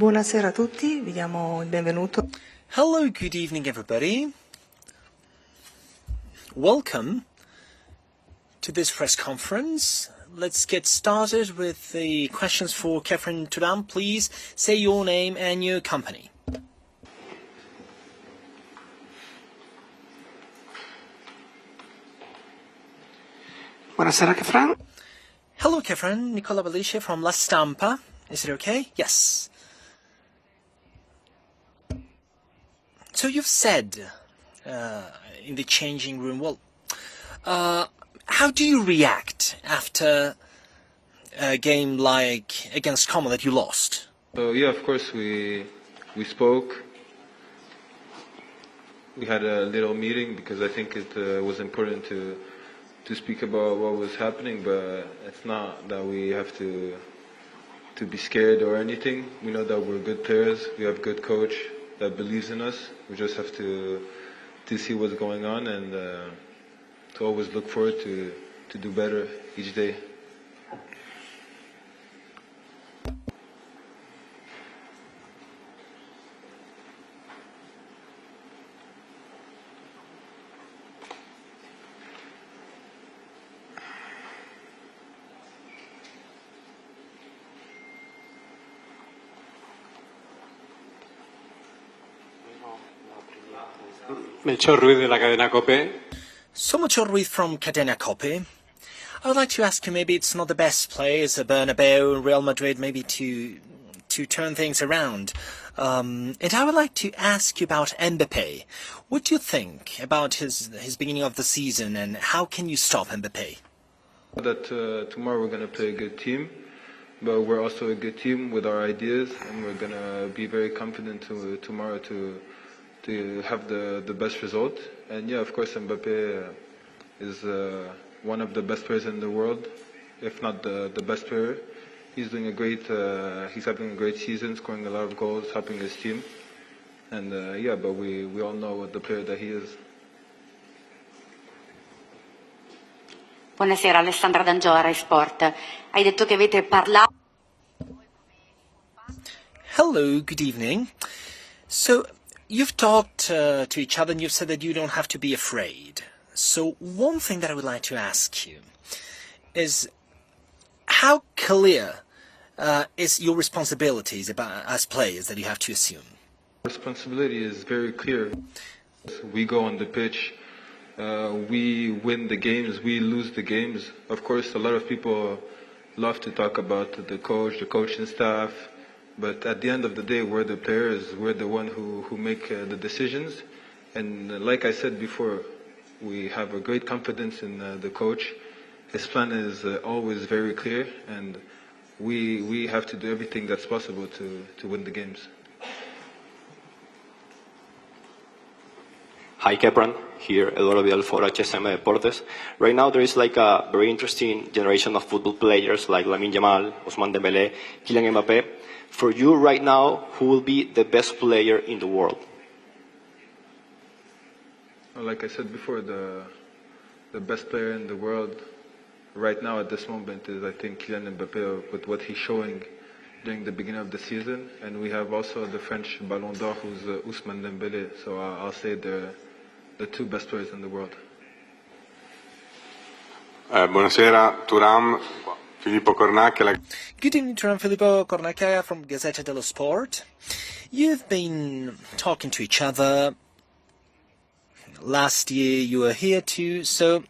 Buonasera a tutti, vi diamo il benvenuto. Hello, good evening everybody. Welcome to this press conference. Let's get started with the questions for Kefren Tudor. Please say your name and your company. Buonasera Kefren. Hello Kefren, Nicola Belice from La Stampa. Is it okay? Yes. So you've said in the changing room, well, how do you react after a game like against Como that you lost? So yeah, of course we spoke. We had a little meeting because I think it was important to speak about what was happening, but it's not that we have to be scared or anything. We know that we're good players. We have a good coach that believes in us. We just have to see what's going on and to always look forward to do better each day. Melchor Ruiz de la cadena COPE. So Melchor Ruiz from Cadena COPE. I would like to ask you, maybe it's not the best players, Bernabeu, Real Madrid, maybe to turn things around. And I would like to ask you about Mbappé. What do you think about his beginning of the season, and how can you stop Mbappé? That tomorrow we're going to play a good team, but we're also a good team with our ideas, and we're going to be very confident tomorrow to have the best result. And yeah, of course, Mbappé is one of the best players in the world, if not the best player. He's doing he's having a great season, scoring a lot of goals, helping his team. And yeah, but we all know what the player that he is. Buonasera, Alessandra D'Angio, Rai Sport. Hai detto che avete parlato. Hello, good evening. So, you've talked to each other and you've said that you don't have to be afraid. So one thing that I would like to ask you is how clear is your responsibilities as players that you have to assume? Responsibility is very clear. We go on the pitch, we win the games, we lose the games. Of course, a lot of people love to talk about the coaching staff, but at the end of the day, we're the players, we're the one who make the decisions. And like I said before, we have a great confidence in the coach. His plan is always very clear, and we have to do everything that's possible to win the games. Hi Kefren, here Eduardo Vidal for HSM Deportes. Right now there is like a very interesting generation of football players like Lamine Yamal, Ousmane Dembélé, Kylian Mbappé. For you right now, who will be the best player in the world? Well, like I said before, the best player in the world right now at this moment is, I think, Kylian Mbappé with what he's showing during the beginning of the season. And we have also the French Ballon d'Or, who's Ousmane Dembélé. So I'll say they're the two best players in the world. Buonasera, Turam. Filippo Cornacchia. Good evening, Turan. Filippo Cornacchia from Gazzetta dello Sport. You've been talking to each other. Last year you were here too, so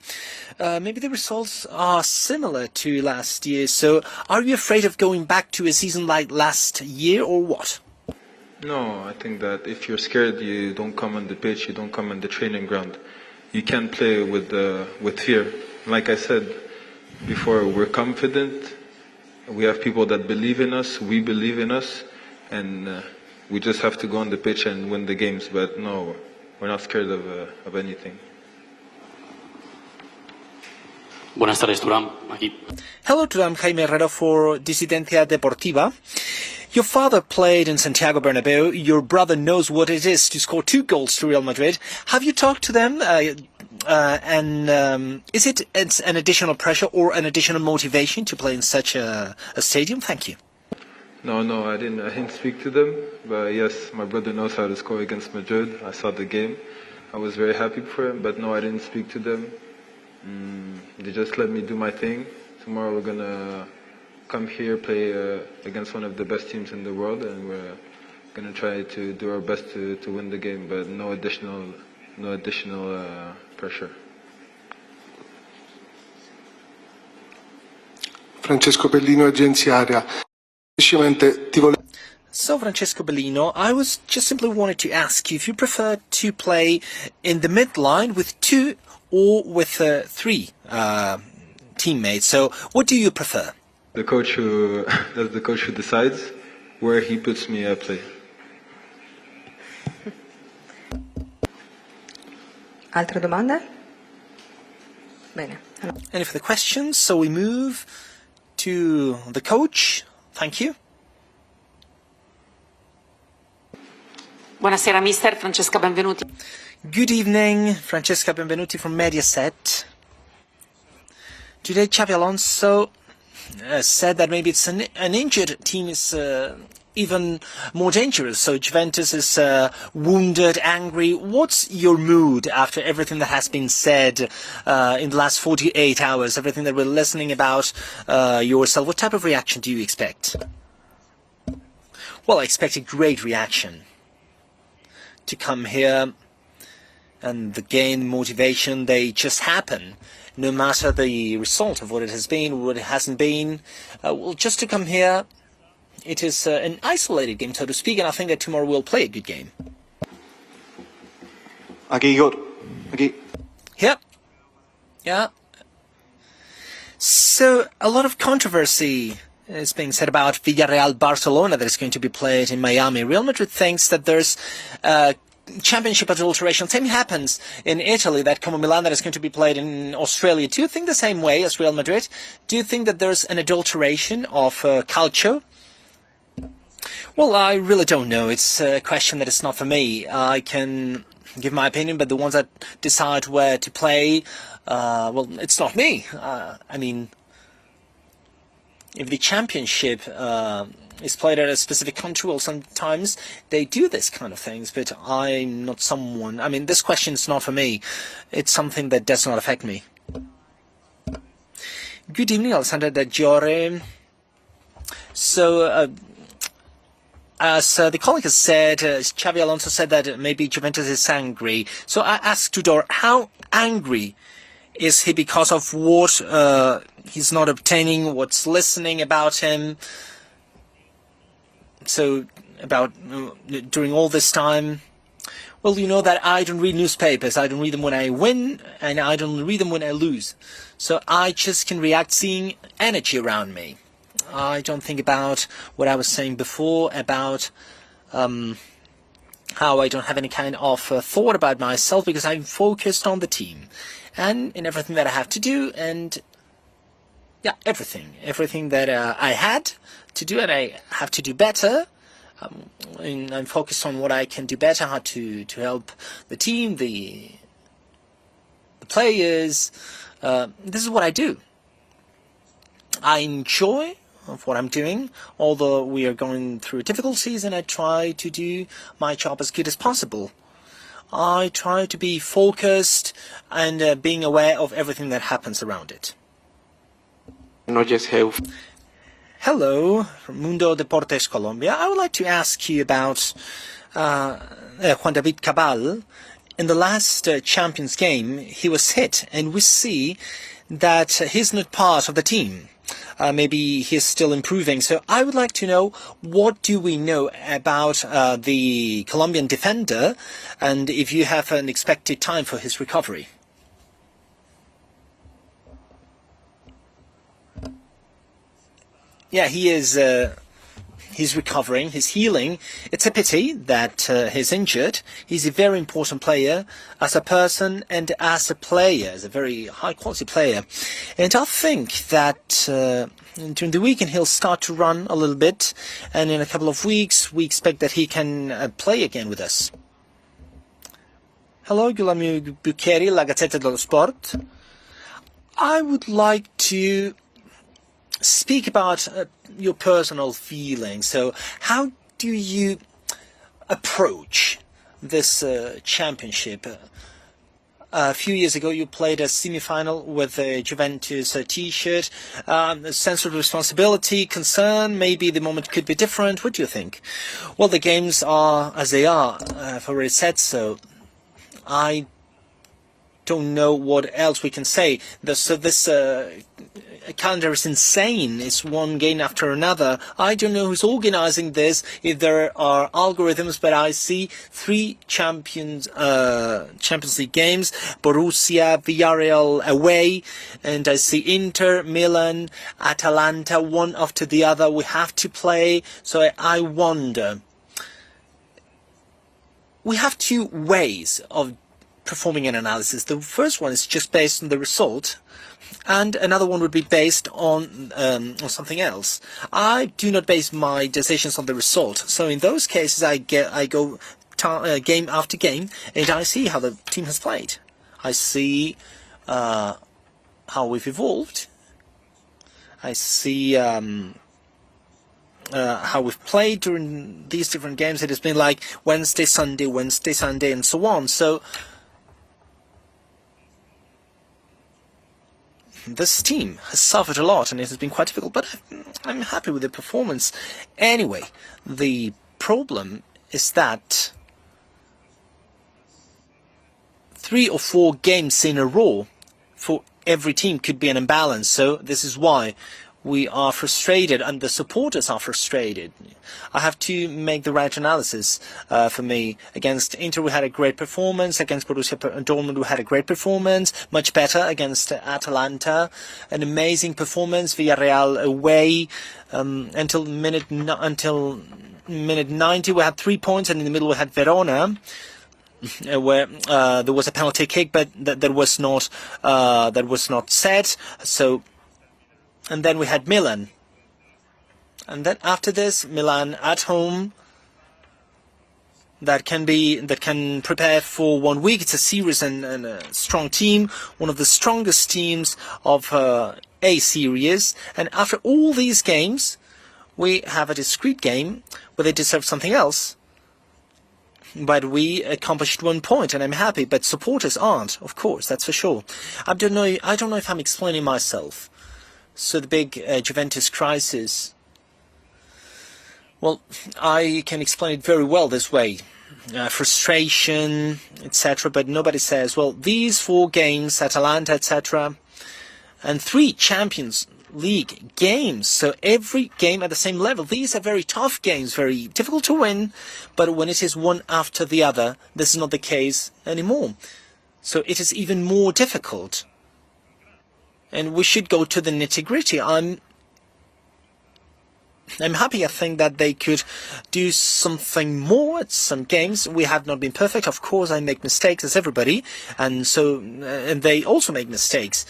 maybe the results are similar to last year. So are you afraid of going back to a season like last year, or what? No, I think that if you're scared, you don't come on the pitch, you don't come on the training ground. You can't play with fear. Like I said before, we're confident. We have people that believe in us. We believe in us, and we just have to go on the pitch and win the games. But no, we're not scared of anything. Buenas tardes, Turam. Aquí. Hello, Turam. Jaime Herrera for Disidencia Deportiva. Your father played in Santiago Bernabeu. Your brother knows what it is to score 2 goals to Real Madrid. Have you talked to them? Is it an additional pressure or an additional motivation to play in such a stadium? Thank you. No, I didn't speak to them. But yes, my brother knows how to score against Madrid. I saw the game. I was very happy for him. But no, I didn't speak to them. They just let me do my thing. Tomorrow we're gonna come here, play against one of the best teams in the world, and we're gonna try to do our best to win the game. But no additional pressure. Francesco Bellino, Agenzia Area. So, Francesco Bellino, I was just simply wanted to ask you if you prefer to play in the midline with 2 or with 3 teammates. So, what do you prefer? That's the coach who decides where he puts me at play. Altre domande? Bene. Any further questions? So we move to the coach. Thank you. Buonasera mister, Francesca Benvenuti. Good evening, Francesca Benvenuti from Mediaset. Today Xabi Alonso said that maybe it's an injured team is even more dangerous. So Juventus is wounded, angry. What's your mood after everything that has been said in the last 48 hours, everything that we're listening about yourself? What type of reaction do you expect? Well, I expect a great reaction. To come here and the gain motivation, they just happen. No matter the result of what it has been, what it hasn't been. Well, just to come here, it is an isolated game, so to speak, and I think that tomorrow we'll play a good game. AQUÍ, Igor. AQUÍ. Yep. Yeah. So, a lot of controversy is being said about Villarreal-Barcelona that is going to be played in Miami. Real Madrid thinks that there's championship adulteration. Same happens in Italy, that Como Milan that is going to be played in Australia. Do you think the same way as Real Madrid? Do you think that there's an adulteration of calcio? Well, I really don't know. It's a question that is not for me. I can give my opinion, but the ones that decide where to play, well, it's not me. I mean, if the championship is played at a specific country, well, sometimes they do this kind of things, but I'm not someone... I mean, this question is not for me. It's something that does not affect me. Good evening, Alessandra Da Giore. So, as the colleague has said, Xabi Alonso said that maybe Juventus is angry. So I asked Tudor, how angry is he because of what he's not obtaining, what's listening about him? So, about during all this time, well, you know that I don't read newspapers. I don't read them when I win, and I don't read them when I lose. So I just can react seeing energy around me. I don't think about what I was saying before about how I don't have any kind of thought about myself because I'm focused on the team and in everything that I have to do, and yeah, everything that I had to do and I have to do better. And I'm focused on what I can do better, how to help the team, the players. This is what I do. I enjoy of what I'm doing, although we are going through difficulties, and I try to do my job as good as possible. I try to be focused and being aware of everything that happens around it. Hello, from Mundo Deportes Colombia. I would like to ask you about Juan David Cabal. In the last Champions game, he was hit, and we see that he's not part of the team. Maybe he's still improving. So I would like to know, what do we know about the Colombian defender, and if you have an expected time for his recovery? Yeah, he is. He's recovering. He's healing. It's a pity that he's injured. He's a very important player as a person and as a player, as a very high-quality player. And I think that during the weekend he'll start to run a little bit, and in a couple of weeks we expect that he can play again with us. Hello, Guillermo Bucheri, La Gazzetta dello Sport. I would like to speak about your personal feelings. So how do you approach this championship? A few years ago, you played a semi-final with a Juventus T-shirt. A sense of responsibility, concern, maybe the moment could be different. What do you think? Well, the games are as they are. I've already said so. I don't know what else we can say. So this calendar is insane. It's one game after another. I don't know who's organizing this, if there are algorithms, but I see 3 Champions League games, Borussia, Villarreal away, and I see Inter, Milan, Atalanta, one after the other. We have to play. So I wonder. We have 2 ways of performing an analysis. The first one is just based on the result, and another one would be based on something else. I do not base my decisions on the result. So in those cases, I go game after game, and I see how the team has played. I see how we've evolved. I see how we've played during these different games. It has been like Wednesday, Sunday, and so on. So this team has suffered a lot, and it has been quite difficult, but I'm happy with the performance. Anyway, the problem is that 3 or 4 games in a row for every team could be an imbalance. So this is why we are frustrated, and the supporters are frustrated. I have to make the right analysis for me. Against Inter, we had a great performance. Against Borussia Dortmund, we had a great performance. Much better against Atalanta. An amazing performance. Villarreal away. Until minute 90, we had 3 points, and in the middle we had Verona, where there was a penalty kick, but that was not set. So. And then we had Milan. And then after this, Milan at home. That can prepare for 1 week. It's a serious and a strong team. One of the strongest teams of A series. And after all these games, we have a discrete game where they deserve something else. But we accomplished 1 point, and I'm happy. But supporters aren't, of course, that's for sure. I don't know if I'm explaining myself. So the big Juventus crisis, well, I can explain it very well this way. Frustration, etc. But nobody says, well, these 4 games, Atalanta, etc., and 3 Champions League games. So every game at the same level. These are very tough games, very difficult to win. But when it is one after the other, this is not the case anymore. So it is even more difficult. And we should go to the nitty-gritty. I'm happy. I think that they could do something more at some games. We have not been perfect. Of course, I make mistakes as everybody, and they also make mistakes.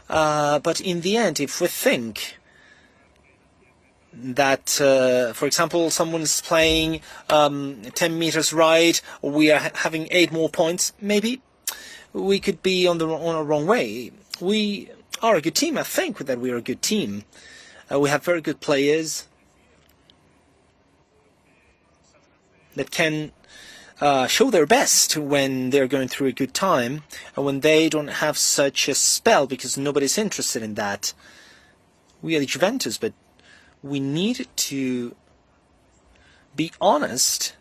But in the end, if we think that, for example, someone's playing 10 meters right, or we are having 8 more points, maybe we could be on a wrong way. We are a good team. I think that we are a good team. We have very good players that can show their best when they're going through a good time, and when they don't have such a spell, because nobody's interested in that. We are the Juventus, but we need to be honest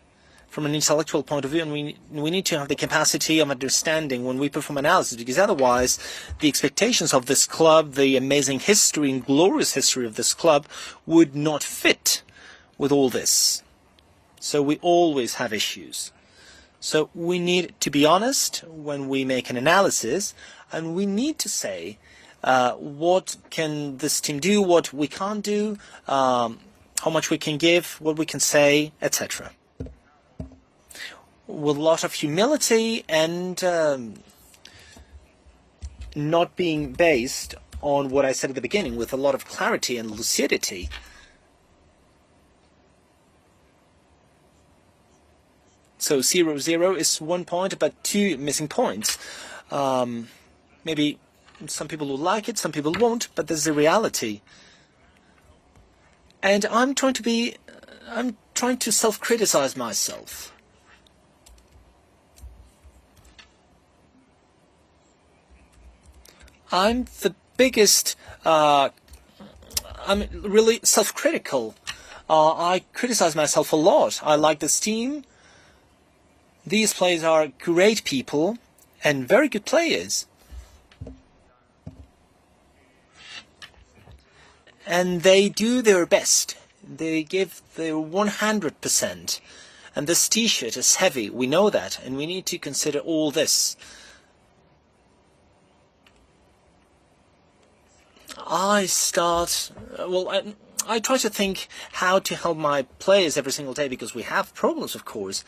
from an intellectual point of view, and we need to have the capacity of understanding when we perform analysis, because otherwise the expectations of this club, the amazing history and glorious history of this club, would not fit with all this. So we always have issues. So we need to be honest when we make an analysis, and we need to say what can this team do, what we can't do, how much we can give, what we can say, etc. With a lot of humility and not being based on what I said at the beginning, with a lot of clarity and lucidity. So 0-0 is 1 point, but 2 missing points. Maybe some people will like it, some people won't, but this is the reality. And I'm trying to self-criticize myself. I'm the biggest, I'm really self-critical. I criticize myself a lot. I like this team. These players are great people and very good players. And they do their best. They give their 100%. And this t-shirt is heavy. We know that. And we need to consider all this. I try to think how to help my players every single day, because we have problems, of course.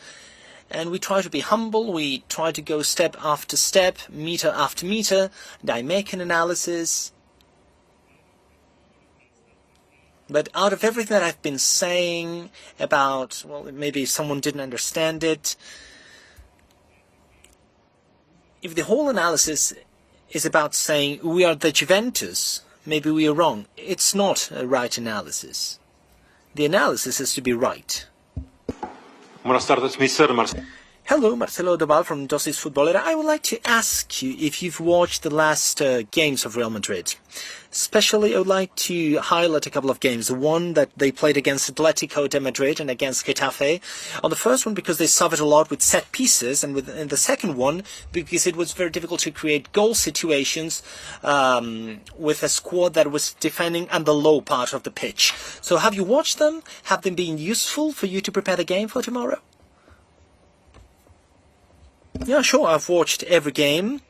And we try to be humble. We try to go step after step, meter after meter. And I make an analysis. But out of everything that I've been saying about, well, maybe someone didn't understand it, if the whole analysis is about saying we are the Juventus, maybe we are wrong. It's not a right analysis. The analysis is to be right. Buenas tardes, Mr. Hello, Marcelo Doval from Dosis Futbolera. I would like to ask you if you've watched the last games of Real Madrid. Especially, I would like to highlight a couple of games. The one that they played against Atletico de Madrid and against Getafe. On the first one, because they suffered a lot with set pieces, and in the second one, because it was very difficult to create goal situations with a squad that was defending on the low part of the pitch. So have you watched them? Have they been useful for you to prepare the game for tomorrow? Yeah, sure, I've watched every game.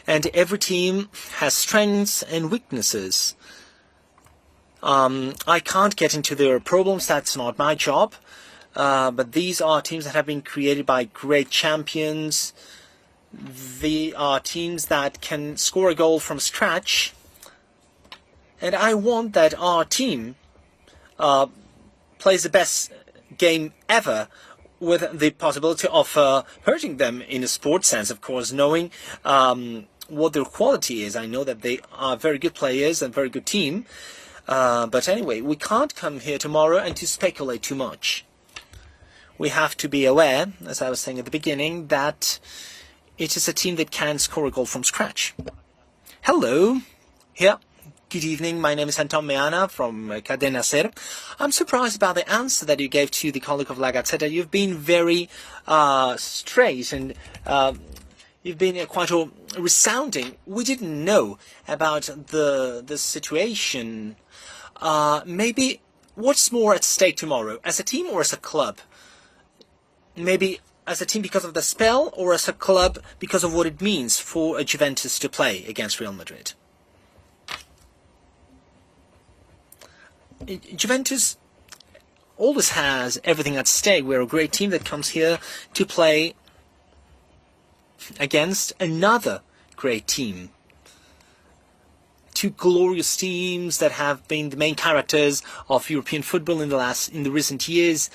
And every team has strengths and weaknesses. I can't get into their problems, that's not my job. But these are teams that have been created by great champions. They are teams that can score a goal from scratch. And I want that our team plays the best game ever, with the possibility of hurting them in a sports sense, of course, knowing what their quality is. I know that they are very good players and very good team. But anyway, we can't come here tomorrow and to speculate too much. We have to be aware, as I was saying at the beginning, that it is a team that can score a goal from scratch. Hello. Here. Good evening, my name is Anton Meana from Cadena Ser. I'm surprised about the answer that you gave to the colleague of La Gazzetta. You've been very straight and you've been quite resounding. We didn't know about the situation. Maybe what's more at stake tomorrow, as a team or as a club? Maybe as a team because of the spell, or as a club because of what it means for a Juventus to play against Real Madrid? Juventus always has everything at stake. We're a great team that comes here to play against another great team. Two glorious teams that have been the main characters of European football in the recent years.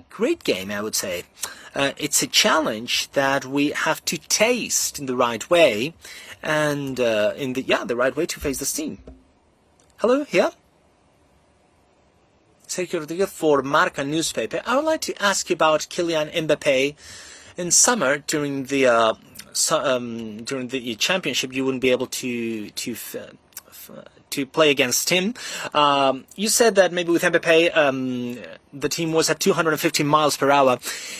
Great game, I would say. It's a challenge that we have to taste in the right way, and the right way to face this team. Hello, here. Sergio Rodriguez for Marca newspaper. I would like to ask you about Kylian Mbappé. In summer, during the championship, you wouldn't be able to play against him. You said that maybe with Mbappé, the team was at 250 miles per hour.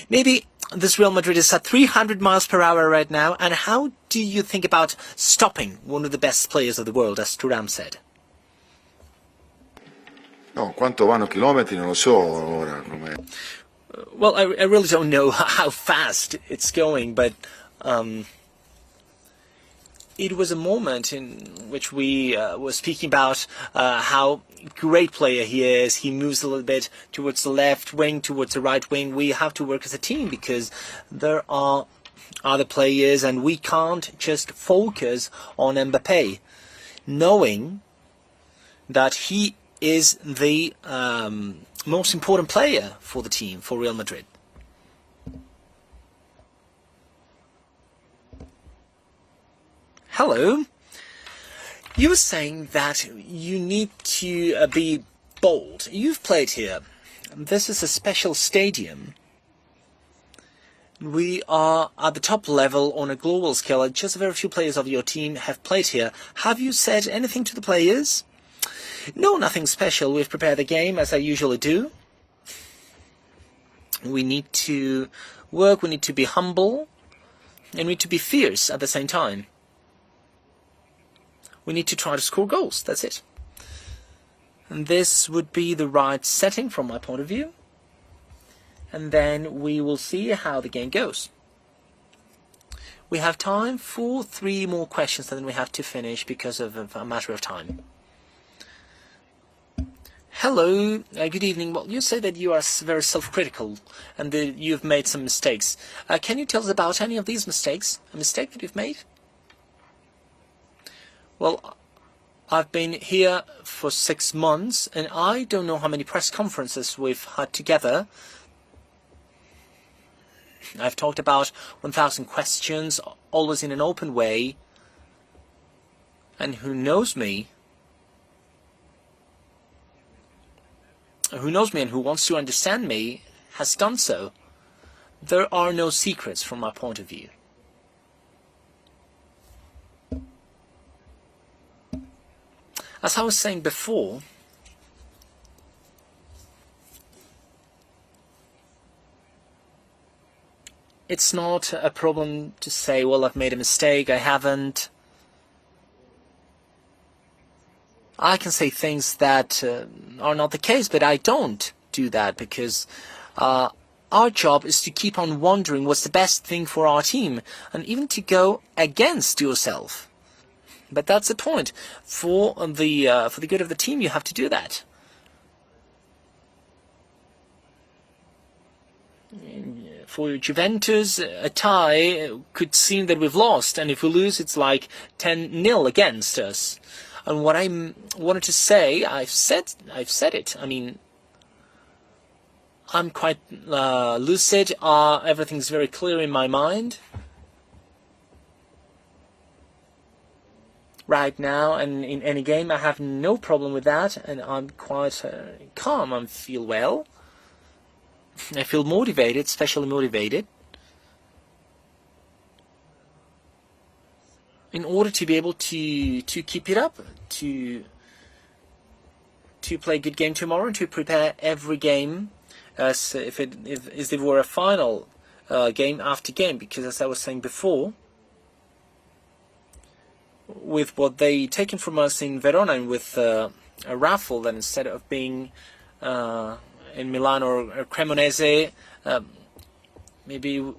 Maybe this Real Madrid is at 300 miles per hour right now. And how do you think about stopping one of the best players of the world, as Thuram said? No, quanto vanno chilometri non lo so ora. Well, I really don't know how fast it's going, but it was a moment in which we were speaking about how great player he is. He moves a little bit towards the left wing, towards the right wing. We have to work as a team because there are other players, and we can't just focus on Mbappé, knowing that he is the most important player for the team, for Real Madrid. Hello. You were saying that you need to be bold. You've played here. This is a special stadium. We are at the top level on a global scale. Just very few players of your team have played here. Have you said anything to the players? No, nothing special. We've prepared the game as I usually do. We need to work, we need to be humble, and we need to be fierce at the same time. We need to try to score goals, that's it. And this would be the right setting from my point of view. And then we will see how the game goes. We have time for 3 more questions, and then we have to finish because of a matter of time. Hello, good evening. Well, you say that you are very self-critical and that you've made some mistakes. Can you tell us about any of these mistakes? A mistake that you've made? Well, I've been here for 6 months, and I don't know how many press conferences we've had together. I've talked about 1,000 questions, always in an open way. And who knows me and who wants to understand me has done so. There are no secrets from my point of view. As I was saying before, it's not a problem to say, well, I've made a mistake, I haven't. I can say things that are not the case, but I don't do that because our job is to keep on wondering what's the best thing for our team and even to go against yourself. But that's the point. For the good of the team, you have to do that. For Juventus, a tie could seem that we've lost, and if we lose, it's like 10-0 against us. And what I wanted to say, I've said it. I mean, I'm quite lucid. Everything's very clear in my mind right now, and in any game, I have no problem with that, and I'm quite calm. I feel well. I feel motivated, especially motivated, in order to be able to keep it up, to play a good game tomorrow, and to prepare every game as if it were a final game after game. Because as I was saying before, with what they taken from us in Verona and with a raffle, that instead of being in Milan or Cremonese, maybe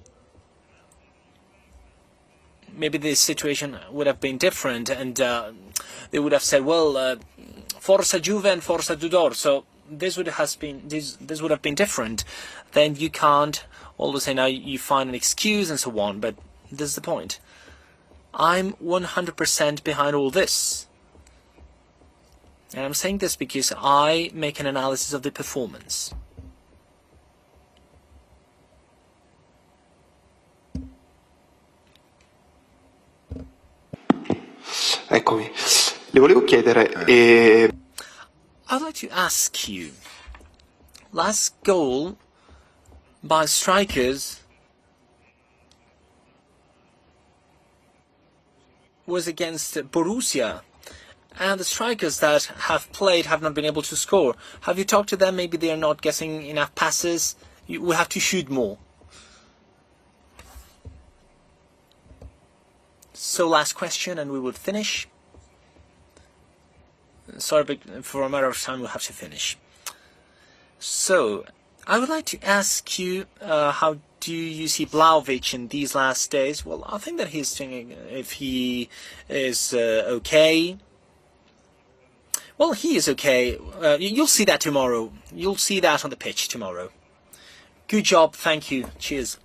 the situation would have been different, and they would have said, well, Forza Juve and Forza Tudor. So this would have been different. Then you can't always say now you find an excuse and so on. But this is the point. I'm 100% behind all this. And I'm saying this because I make an analysis of the performance. Eccomi. Le volevo chiedere... I'd like to ask you, last goal by strikers was against Borussia. And the strikers that have played have not been able to score. Have you talked to them? Maybe they are not getting enough passes. We have to shoot more. So last question, and we will finish. Sorry, but for a matter of time, we'll have to finish. So, I would like to ask you, how do you see Vlahovic in these last days? Well, I think that he's doing, if he is okay. Well, he is okay. You'll see that tomorrow. You'll see that on the pitch tomorrow. Good job. Thank you. Cheers.